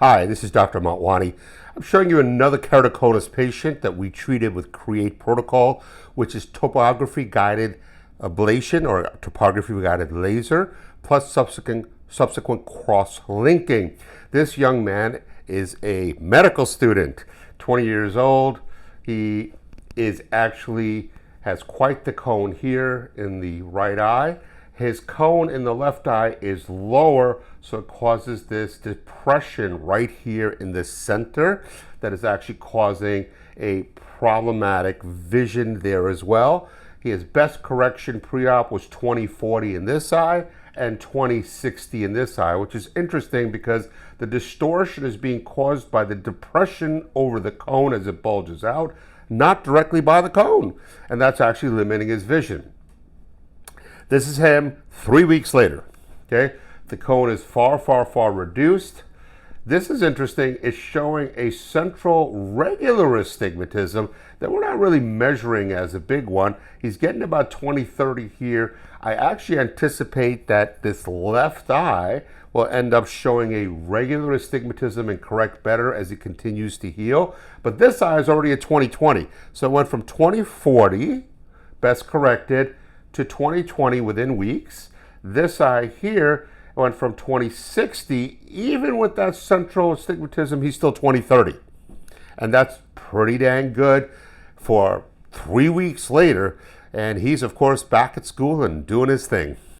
Hi, this is Dr. Motwani. I'm showing you another keratoconus patient that we treated with CREATE protocol, which is topography guided ablation or topography guided laser plus subsequent cross-linking. This young man is a medical student, 20 years old. He has quite the cone here in the right eye. His cone in the left eye is lower, so it causes this depression right here in the center that is actually causing a problematic vision there as well. His best correction pre-op was 20/40 in this eye and 20/60 in this eye, which is interesting because the distortion is being caused by the depression over the cone as it bulges out, not directly by the cone, and that's actually limiting his vision. This is him 3 weeks later, okay? The cone is far, far, far reduced. This is interesting. It's showing a central regular astigmatism that we're not really measuring as a big one. He's getting about 20/30 here. I actually anticipate that this left eye will end up showing a regular astigmatism and correct better as it continues to heal. But this eye is already at 20/20. So it went from 20/40, best corrected, to 20/20 within weeks. This eye here went from 20/60, even with that central astigmatism, he's still 20/30. And that's pretty dang good for 3 weeks later. And he's, of course, back at school and doing his thing.